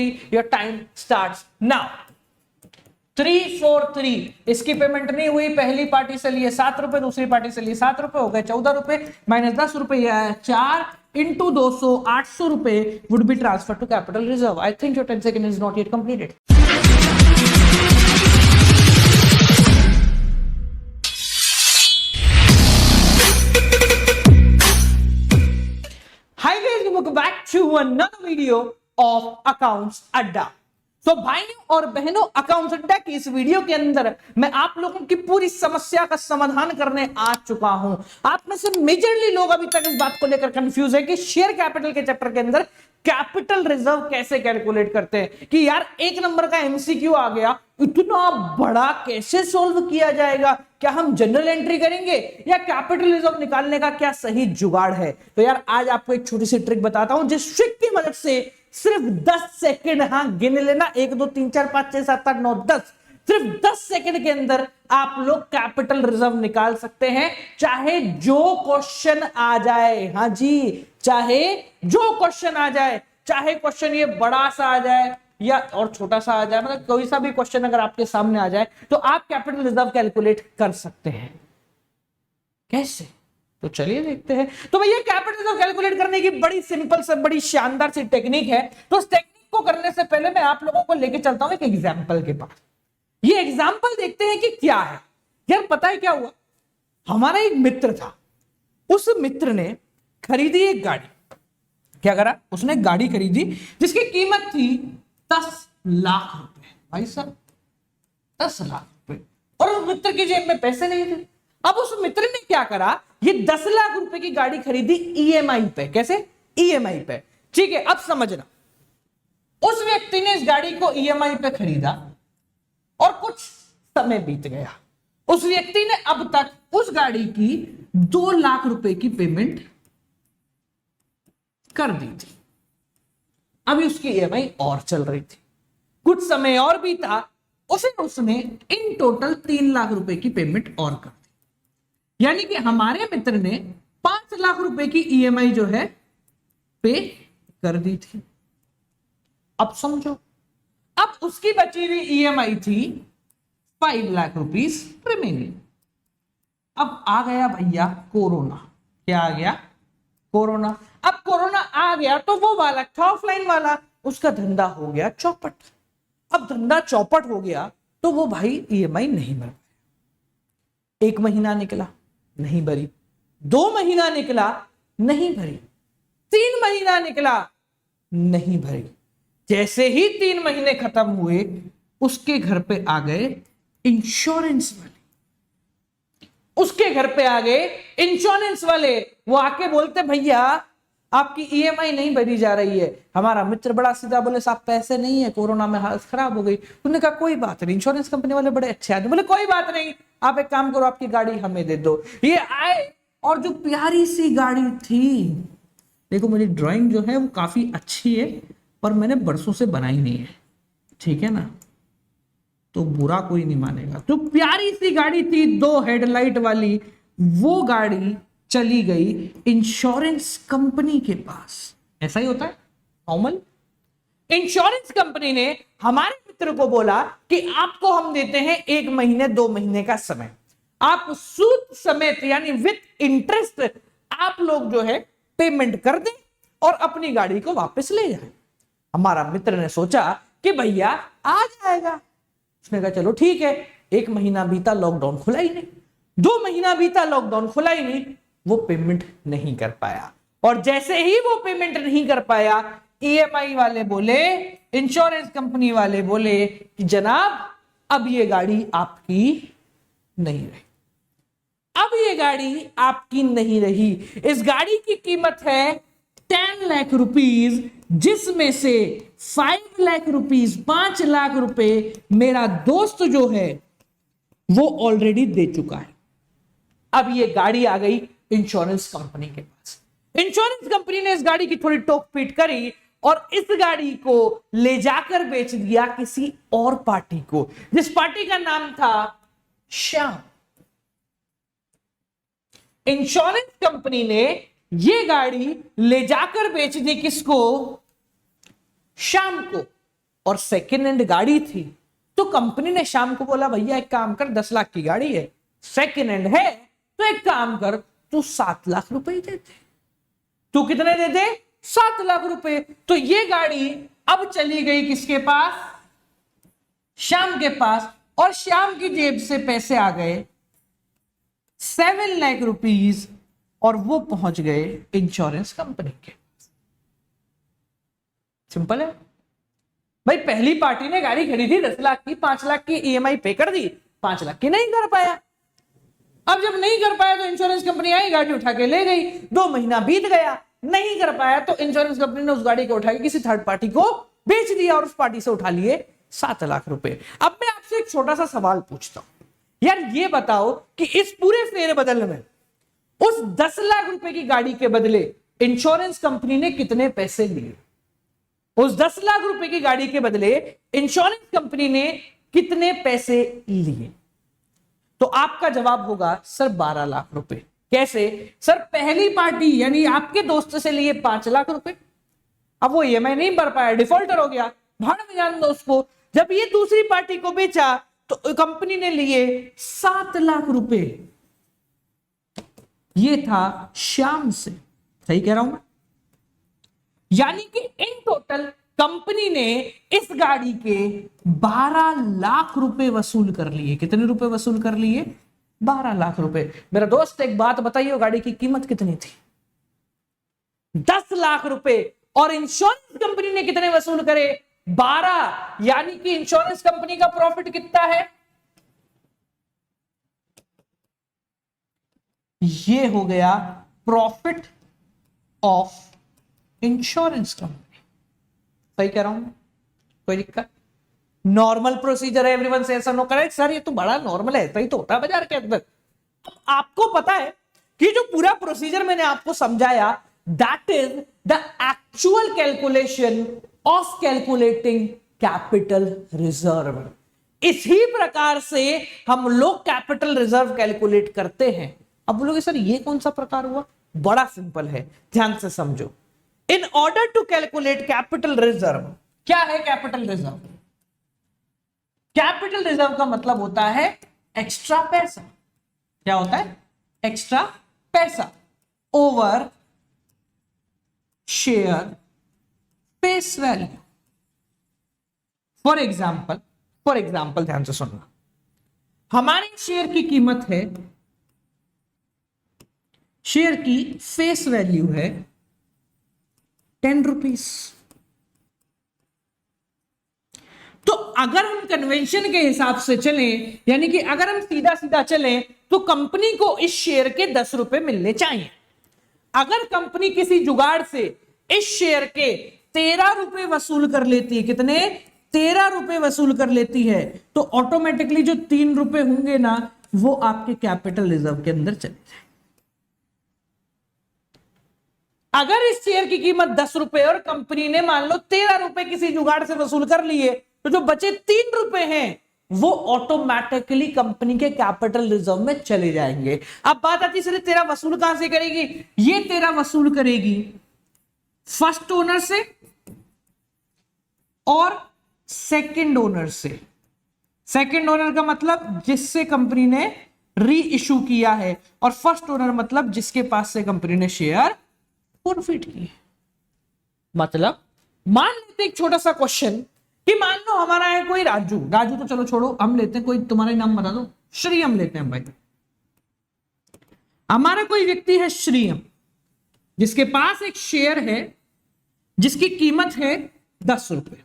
Your time starts now. 343 इसकी payment नहीं हुई, पहली पार्टी से लिए 7 रुपए, दूसरी पार्टी से लिए 7 रुपए, हो गए 14 रुपए, माइनस 10 रुपए, 4 इंटू 200 800 रुपए would be transfer to capital reserve. I think your 10 second is not yet completed. Hi guys, welcome back to another video of Accounts Adda। तो भाइयों और बहनों, अकाउंट्स अड्डा की इस वीडियो के अंदर मैं आप लोगों की पूरी समस्या का समाधान करने आ चुका हूं। आप में से मेजरली लोग अभी तक इस बात को लेकर कंफ्यूज है कि शेयर कैपिटल के चैप्टर के अंदर कैपिटल रिजर्व कैसे कैलकुलेट करते हैं, कि यार एक नंबर का एमसीक्यू आ गया, इतना बड़ा कैसे सॉल्व किया जाएगा, क्या हम जनरल एंट्री करेंगे या कैपिटल रिजर्व निकालने का क्या सही जुगाड़ है। तो यार आज आपको एक छोटी सी ट्रिक बताता हूं जिस ट्रिक की मदद से सिर्फ 10 सेकंड, हाँ गिन लेना, 1 2 3 4 5 6 7 8 9 10, सिर्फ 10 सेकंड के अंदर आप लोग कैपिटल रिजर्व निकाल सकते हैं, चाहे जो क्वेश्चन आ जाए। हाँ जी, चाहे जो क्वेश्चन आ जाए, चाहे क्वेश्चन ये बड़ा सा आ जाए या और छोटा सा आ जाए, मतलब कोई सा भी क्वेश्चन अगर आपके सामने आ जाए तो आप कैपिटल रिजर्व कैलकुलेट कर सकते हैं। कैसे? तो चलिए देखते हैं। तो भैया कैपिटल रिजर्व कैलकुलेट करने की बड़ी सिंपल से बड़ी शानदार सी टेक्निक है। तो उस टेक्निक को करने से पहले मैं आप लोगों को लेके चलता हूं एक एग्जांपल के पास। ये एग्जांपल देखते हैं कि क्या है। यार पता है क्या हुआ, हमारा एक मित्र था, उस मित्र ने खरीदी एक गाड़ी। क्या करा उसने? गाड़ी खरीदी जिसकी कीमत थी 10 लाख रुपए। भाई साहब 10 लाख रुपए, और उस मित्र की जेब में पैसे नहीं थे। अब उस मित्र ने क्या करा, ये 10 लाख रुपए की गाड़ी खरीदी ईएमआई पे। कैसे? ईएमआई पे। ठीक है, अब समझना, उस व्यक्ति ने इस गाड़ी को ईएमआई पे खरीदा और कुछ समय बीत गया। उस व्यक्ति ने अब तक उस गाड़ी की 2 लाख रुपए की पेमेंट कर दी थी। अभी उसकी ईएमआई और चल रही थी। कुछ समय और बीता, उसने इन टोटल 3 लाख रुपए की पेमेंट और कर दी। यानी कि हमारे मित्र ने 5 लाख रुपए की ईएमआई जो है पे कर दी थी। अब समझो, अब उसकी बची हुई ईएमआई थी 5 लाख रुपीस रिमेनिंग। अब आ गया भैया कोरोना। क्या आ गया? कोरोना। अब कोरोना आ गया तो वो वाला था ऑफलाइन वाला, उसका धंधा हो गया चौपट। अब धंधा चौपट हो गया तो वो भाई ईएमआई नहीं भर पाया। 1 महीना निकला, नहीं भरी। 2 महीना निकला, नहीं भरी। 3 महीना निकला, नहीं भरी। जैसे ही 3 महीने खत्म हुए, उसके घर पे आ गए इंश्योरेंस वाले। उसके घर पे आ गए इंश्योरेंस वाले। वो आके बोलते, भैया आपकी ईएमआई नहीं भरी जा रही है। हमारा मित्र बड़ा सीधा बोले, साहब पैसे नहीं है, कोरोना में हालत खराब हो गई। उन्होंने कहा कोई बात नहीं। इंश्योरेंस कंपनी वाले बड़े अच्छे आदमी, बोले कोई बात नहीं, आप एक काम करो, आपकी गाड़ी हमें दे दो। ये आए और जो प्यारी सी गाड़ी थी, देखो मेरी ड्राइंग जो है वो काफी अच्छी है, पर मैंने बरसों से बनाई नहीं है, ठीक है ना, तो बुरा कोई नहीं मानेगा। तो प्यारी सी गाड़ी थी 2 हेडलाइट वाली, वो गाड़ी चली गई इंश्योरेंस कंपनी के पास। ऐसा ही होता है नॉर्मल। इंश्योरेंस कंपनी ने हमारे मित्र को बोला कि आपको हम देते हैं 1 महीने 2 महीने का समय, आप सूद समेत यानी विथ इंटरेस्ट आप लोग जो है पेमेंट कर दें और अपनी गाड़ी को वापस ले जाएं। हमारा मित्र ने सोचा कि भैया आ जाएगा। उसने कहा चलो ठीक है। 1 महीना बीता, लॉकडाउन खुला ही नहीं। 2 महीना बीता, लॉकडाउन खुला ही नहीं। वो पेमेंट नहीं कर पाया, और जैसे ही वो पेमेंट नहीं कर पाया, ईएमआई वाले बोले, इंश्योरेंस कंपनी वाले बोले कि जनाब अब ये गाड़ी आपकी नहीं रही। अब ये गाड़ी आपकी नहीं रही। इस गाड़ी की कीमत है 10 लाख रुपीस, जिसमें से 5 लाख रुपीस, 5 लाख रुपए मेरा दोस्त जो है वो ऑलरेडी दे चुका है। अब ये गाड़ी आ गई इंश्योरेंस कंपनी के पास। इंश्योरेंस कंपनी ने इस गाड़ी की थोड़ी टोक पीट करी और इस गाड़ी को ले जाकर बेच दिया किसी और पार्टी को, जिस पार्टी का नाम था श्याम। इंश्योरेंस कंपनी ने ये गाड़ी ले जाकर बेच दी किसको? श्याम को। और सेकेंड हैंड गाड़ी थी, तो कंपनी ने श्याम को बोला भैया एक काम कर, 10 लाख की गाड़ी है, सेकेंड हैंड है, तो एक काम कर तू 7 लाख रुपए ही दे दे। तू कितने दे दे? 7 लाख रुपए। तो ये गाड़ी अब चली गई किसके पास? श्याम के पास, और श्याम की जेब से पैसे आ गए 7 लाख रुपीस, और वो पहुंच गए इंश्योरेंस कंपनी के। सिंपल है भाई। पहली पार्टी ने गाड़ी खरीदी 10 लाख की, 5 लाख की ईएमआई पे कर दी, 5 लाख की नहीं कर पाया। अब जब नहीं कर पाया तो इंश्योरेंस कंपनी आई, गाड़ी उठा के ले गई। 2 महीना बीत गया, नहीं कर पाया तो इंश्योरेंस कंपनी ने उस गाड़ी को उठा के किसी थर्ड पार्टी को बेच दिया, और उस पार्टी से उठा लिए 7 लाख रुपए। अब मैं आपसे एक छोटा सा सवाल पूछता हूं यार, ये बताओ कि इस पूरे फेरबदल में उस 10 लाख रुपए की गाड़ी के बदले इंश्योरेंस कंपनी ने कितने पैसे लिए? उस 10 लाख रुपए की गाड़ी के बदले इंश्योरेंस कंपनी ने कितने पैसे लिए? तो आपका जवाब होगा सर 12 लाख रुपए। कैसे? सर पहली पार्टी यानी आपके दोस्त से लिए 5 लाख रुपए, अब वो ईएमआई नहीं भर पाया, डिफॉल्टर हो गया, भाड़ में जान दो उसको। जब ये दूसरी पार्टी को बेचा तो कंपनी ने लिए 7 लाख रुपए, ये था श्याम से। सही कह रहा हूं मैं? यानी कि इन टोटल कंपनी ने इस गाड़ी के 12 लाख रुपए वसूल कर लिए। कितने रुपए वसूल कर लिए? 12 लाख रुपए। मेरा दोस्त एक बात बताइए, गाड़ी की कीमत कितनी थी? 10 लाख रुपए। और इंश्योरेंस कंपनी ने कितने वसूल करे? 12। यानी कि इंश्योरेंस कंपनी का प्रॉफिट कितना है? ये हो गया प्रॉफिट ऑफ इंश्योरेंस कंपनी। सही कह रहा हूं? कोई दिक्कत? नॉर्मल प्रोसीजर है, एवरीवन से ऐसा नो करेक्ट सर, ये तो बड़ा नॉर्मल है, ऐसा ही तो होता है बाजार के अंदर। आपको पता है कि जो पूरा प्रोसीजर मैंने आपको समझाया, that is the actual calculation of calculating capital reserve. इसी प्रकार से हम लोग कैपिटल रिजर्व कैलकुलेट करते हैं। अब बोलोगे सर ये कौन सा प्रकार हुआ? बड़ा सिंपल है, ध्यान से समझो। In order to calculate capital reserve, क्या है कैपिटल रिजर्व? कैपिटल रिजर्व का मतलब होता है एक्स्ट्रा पैसा। क्या होता है? एक्स्ट्रा पैसा over share face value. For example ध्यान से सुनना, हमारे शेयर की कीमत है, शेयर की फेस वैल्यू है 10 रुपीस। तो अगर हम कन्वेंशन के हिसाब से चलें, यानी कि अगर हम सीधा सीधा चलें, तो कंपनी को इस शेयर के 10 रुपए मिलने चाहिए। अगर कंपनी किसी जुगाड़ से इस शेयर के 13 रुपए वसूल कर लेती है, कितने? 13 रुपए वसूल कर लेती है, तो ऑटोमेटिकली जो 3 रुपए होंगे ना, वो आपके कैपिटल रिजर्व के अंदर चले जाए। अगर इस शेयर की कीमत 10 रुपए और कंपनी ने मान लो 13 रुपए किसी जुगाड़ से वसूल कर लिए, तो जो बचे 3 रुपए हैं वो ऑटोमेटिकली कंपनी के कैपिटल रिजर्व में चले जाएंगे। अब बात आती है 13 वसूल कहां से करेगी? ये 13 वसूल करेगी फर्स्ट ओनर से और सेकंड ओनर से। सेकंड ओनर का मतलब जिससे कंपनी ने री इशू किया है, और फर्स्ट ओनर मतलब जिसके पास से कंपनी ने शेयर फॉरफिट किए। मतलब मान लेते एक छोटा सा क्वेश्चन कि मान लो हमारा है कोई राजू तो चलो छोड़ो, हम लेते हैं कोई, तुम्हारा नाम बता दो, श्रीयम लेते हैं भाई। हमारा कोई व्यक्ति है श्रीयम, जिसके पास एक शेयर है जिसकी कीमत है 10 रुपए,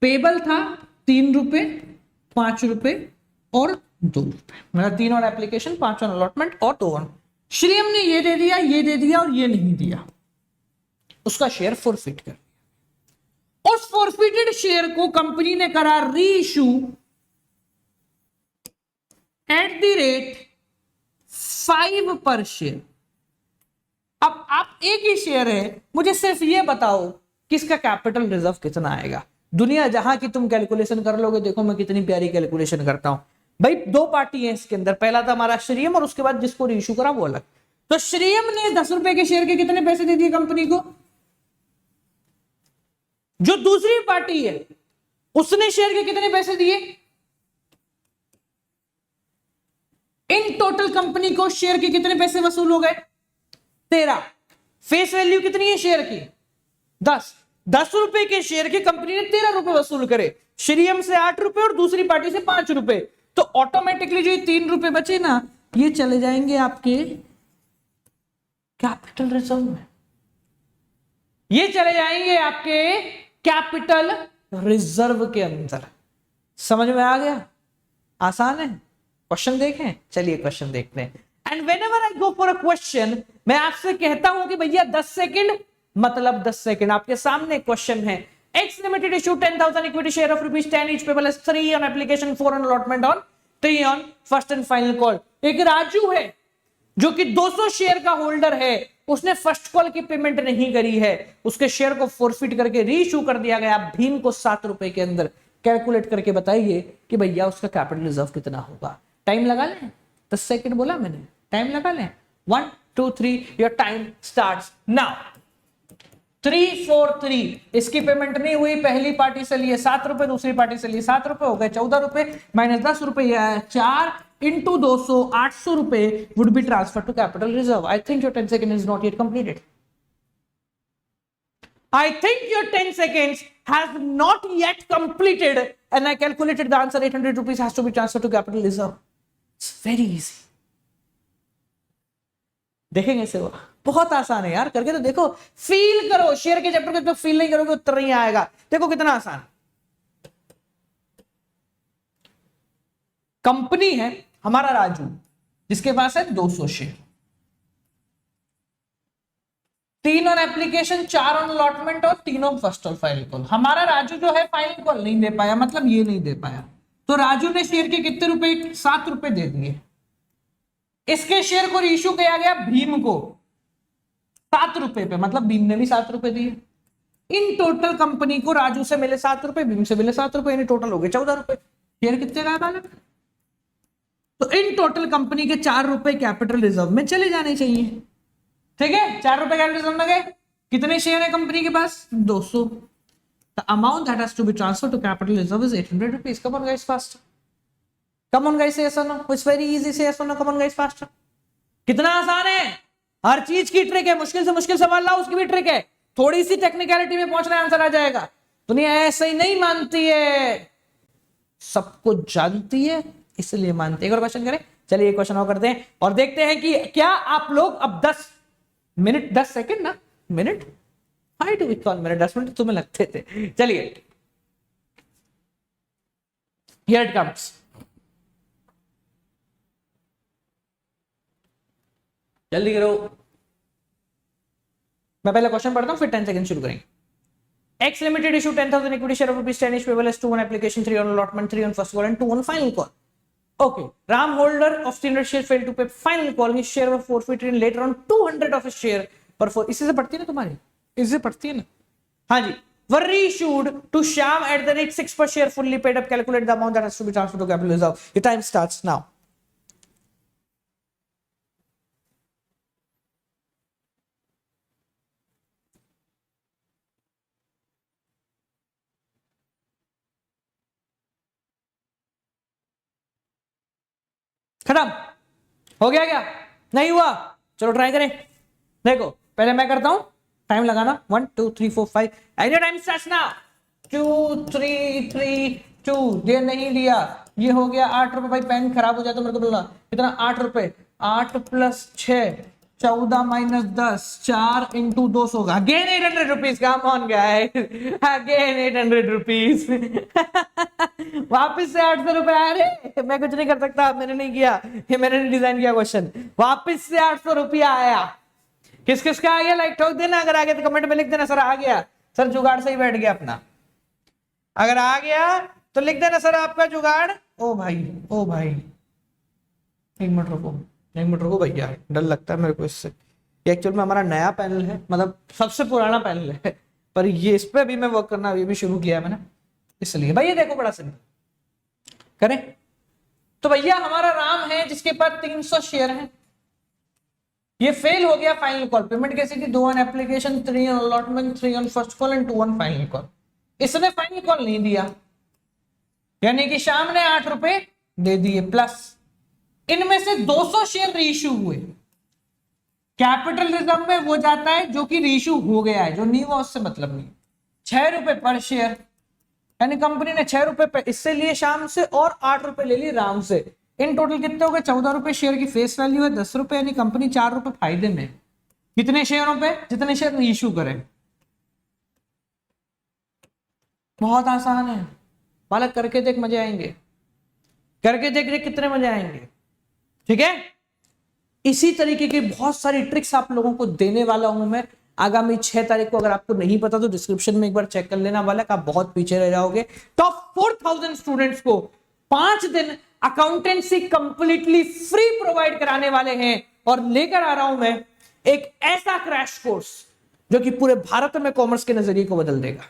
पेबल था 3 रुपए, 5 रुपए और 2 रुपए, मतलब 3 और एप्लीकेशन, 5 और अलॉटमेंट और 2 और। श्रीयम ने ये दे दिया, ये दे दिया और ये नहीं दिया, उसका शेयर फॉरफिट कर दिया। उस फॉरफिटेड शेयर को कंपनी ने करा री इशू एट द रेट 5 पर शेयर। अब आप एक ही शेयर है, मुझे सिर्फ ये बताओ कि इसका कैपिटल रिजर्व कितना आएगा। दुनिया जहां की तुम कैलकुलेशन कर लोगे, देखो मैं कितनी प्यारी कैलकुलेशन करता हूं भाई। 2 पार्टी है इसके अंदर, पहला था हमारा श्रीयम और उसके बाद जिसको रीइश्यू करा वो अलग। तो श्रीयम ने 10 रुपए के शेयर के कितने पैसे दे दिए कंपनी को? जो दूसरी पार्टी है उसने शेयर के कितने पैसे दिए? इन टोटल कंपनी को शेयर के कितने पैसे वसूल हो गए? 13। फेस वैल्यू कितनी है शेयर की? 10। 10 रुपए के शेयर की कंपनी ने 13 रुपए वसूल करे, श्रीयम से 8 रुपए और दूसरी पार्टी से 5 रुपए, तो ऑटोमेटिकली जो 3 रुपए बचे ना, ये चले जाएंगे आपके कैपिटल रिजर्व में, ये चले जाएंगे आपके कैपिटल रिजर्व के अंदर। समझ में आ गया? आसान है। क्वेश्चन देखें, चलिए क्वेश्चन देखते हैं। And whenever I go for a question, मैं आपसे कहता हूं कि भैया 10 सेकंड, मतलब 10 सेकंड। आपके सामने क्वेश्चन है, X limited issue 10,000 equity share of ₹10 each payable as 3 on application, 4 on allotment, on 3 on first and final call. एक राजू है जो कि 200 शेयर का होल्डर है, उसने फर्स्ट कॉल की पेमेंट नहीं करी है, उसके शेयर को फोरफिट करके रीइश्यू कर दिया गया भीम को 7 रुपए के अंदर। कैलकुलेट करके बताइए कि भैया उसका कैपिटल रिजर्व कितना होगा। टाइम लगा लें, 10 सेकंड बोला मैंने, टाइम लगा लें। 1 2 3, योर टाइम स्टार्ट्स नाउ। 3 4 3, इसकी पेमेंट नहीं हुई, पहली पार्टी से लिए 7 रुपए, दूसरी पार्टी से लिए 7 रुपए, हो गए 14 रुपए, माइनस 10 रुपए, 4 इंटू 200, 800 रुपए would be transfer to capital reserve. I think your 10 second is not yet completed. I think your 10 seconds has not yet completed, and I calculated the answer. 800 rupees has to be transferred to capital reserve. It's very easy. देखेंगे इसे, वो बहुत आसान है यार, करके तो देखो, फील करो। शेयर के चैप्टर को फील नहीं करोगे उत्तर नहीं आएगा। देखो कितना आसान। कंपनी है हमारा राजू, जिसके पास है 200 share, 3 on application, 4 on allotment और 3 ऑन फर्स्ट और फाइनल कॉल। हमारा राजू जो है फाइनल कॉल नहीं दे पाया, मतलब ये नहीं दे पाया, तो राजू ने शेयर के कितने रुपए? 7 रुपए दे दिए। इसके शेयर को इश्यू किया गया भीम को 7 रुपए पे, मतलब भीम ने भी 7 रुपए दिए। इन टोटल कंपनी को राजू से मिले 7 रुपए, भीम से मिले 7 रुपए, यानी टोटल हो गए 14 रुपए। शेयर कितने का है? तो इन टोटल कंपनी के 4 रुपए कैपिटल रिजर्व में चले जाने चाहिए। ठीक है, 4 रुपए कैपिटल रिजर्व में गए। कितने शेयर है कंपनी के पास? 200। The amount that has to be transferred to capital reserve is 800 rupees. Come on guys, fast. Come on guys, say yes और no. It's very easy, say yes और no. Come on guys, fast. कितना आसान है, हर चीज की trick है। मुश्किल से मुश्किल सवाल लाओ, उसकी भी ट्रिक है। थोड़ी सी टेक्निकलिटी में पहुंचना है, आंसर आ जाएगा। दुनिया ऐसे ही नहीं मानती है, सब कुछ जानती है इसलिए मानते। एक और क्वेश्चन करें, चलिए एक क्वेश्चन और करते हैं और देखते हैं कि क्या आप लोग अब 10 मिनट 10 सेकंड ना मिनट, हाई टू विच कॉल मिनट, 10 मिनट तुम्हें लगते थे। चलिए, हियर इट कम्स। जल्दी करो, मैं पहले क्वेश्चन पढ़ता हूं फिर 10 सेकंड शुरू करेंगे। X Limited issue 10,000 equity share of ₹10 each payable as 2 on application, 3 on allotment, 3 on first call and 2 on final call. Okay, Ram holder of 300 shares failed to pay final call. His share was forfeited and later on 200 of his share पर 4। इसी से पढ़ती है ना तुम्हारी, इससे पढ़ती है ना? हाँ जी। Were reissued to Shyam at the rate 6 per share, fully paid up. Calculate the amount that has to be transferred to capital reserve. Your time starts now. खत्म हो गया? क्या नहीं हुआ? चलो ट्राई करें। देखो पहले मैं करता हूं, टाइम लगाना। 1 2 3 4 5, एंड टाइम स्टार्ट्स नाउ। 2 3 3 2, ये नहीं दिया, ये हो गया 8 रुपए। भाई पेन खराब हो जाए तो मेरे को बोलना। कितना? 8 रुपए। 8 + 6 14 - 10, 4 इंटू 200 का again 800 rupees. Come on guys, again 800 rupees. वापिस से 800 रुपए आ रहे। मैं कुछ नहीं कर सकता, मैंने नहीं किया, ये मैंने नहीं डिजाइन किया क्वेश्चन। वापिस से 800 रुपया आया। किस किस का आ गया? लाइक ठोक देना, अगर आ गया तो कमेंट में लिख देना सर आ गया। सर जुगाड़ से ही बैठ गया अपना। अगर आ गया तो लिख देना सर आपका जुगाड़। ओ भाई, ओ भाई, 1 मिनट रुको, 1 मिनट रुको भैया, डर लगता है मेरे को इससे। एक्चुअल में हमारा नया पैनल है, मतलब सबसे पुराना पैनल है, पर ये इस पे भी मैं वर्क करना अभी भी शुरू किया है मैंने, इसलिए। भैया देखो बड़ा सिंपल करें तो भैया हमारा राम है जिसके पास 300 शेयर है, ये फेल हो गया फाइनल कॉल। पेमेंट कैसी थी? 2 on application, 3 on allotment, 3 on first call and 2 on final call. इसने फाइनल कॉल नहीं दिया, यानी कि शाम ने 8 रुपए दे दिए प्लस इनमें से 200 शेयर रीइश्यू हुए। कैपिटल रिजर्व में वो जाता है जो कि रीइश्यू हो गया है, जो नहीं हुआ उससे मतलब नहीं। 6 रुपए पर शेयर, यानी कंपनी ने 6 रुपए पे इससे लिए शाम से और 8 रुपए ले लिए राम से। इन टोटल कितने हो गए? 14 रुपए शेयर की फेस वैल्यू है, 10 रुपए, यानी कंपनी 4 रुपए फायदे में। कितने शेयरों पे? जितने शेयर इश्यू करें। बहुत आसान है बालक, करके देख, मजे आएंगे। करके देख रहे कितने मजे आएंगे। ठीक है, इसी तरीके की बहुत सारी ट्रिक्स आप लोगों को देने वाला हूं मैं आगामी 6 तारीख को। अगर आपको नहीं पता तो डिस्क्रिप्शन में एक बार चेक कर लेना बालक, आप बहुत पीछे रह जाओगे। टॉप 4000 स्टूडेंट्स को 5 दिन अकाउंटेंसी कंप्लीटली फ्री प्रोवाइड कराने वाले हैं, और लेकर आ रहा हूं मैं एक ऐसा क्रैश कोर्स जो कि पूरे भारत में कॉमर्स के नजरिए को बदल देगा।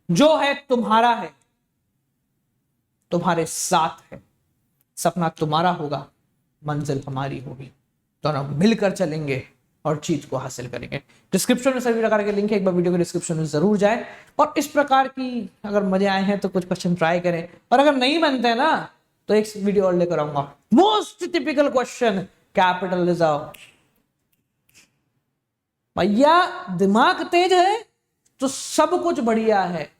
जो है तुम्हारा है, तुम्हारे साथ है, सपना तुम्हारा होगा, मंजिल हमारी होगी, दोनों मिलकर चलेंगे और चीज को हासिल करेंगे। डिस्क्रिप्शन में सभी प्रकार के लिंक है, एक बार वीडियो के डिस्क्रिप्शन में जरूर जाए। और इस प्रकार की अगर मजे आए हैं तो कुछ क्वेश्चन ट्राई करें, और अगर नहीं बनते हैं ना तो एक वीडियो और लेकर आऊंगा। Most typical question, capital reserve. भैया दिमाग तेज है तो सब कुछ बढ़िया है,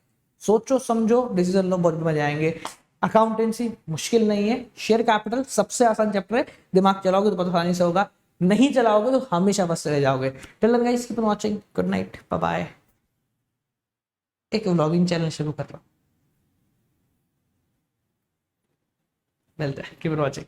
सोचो समझो डिसीजन लो, बहुत मजा आएंगे। अकाउंटेंसी मुश्किल नहीं है, शेयर कैपिटल सबसे आसान चैप्टर है। दिमाग चलाओगे तो बहुत आसानी से होगा, नहीं चलाओगे तो हमेशा बस रह जाओगे। Till then guys, keep on watching, good night, bye bye. एक व्लॉगिंग चैनल शुरू कर रहा हूं, मिलते हैं, कीप ऑन वाचिंग।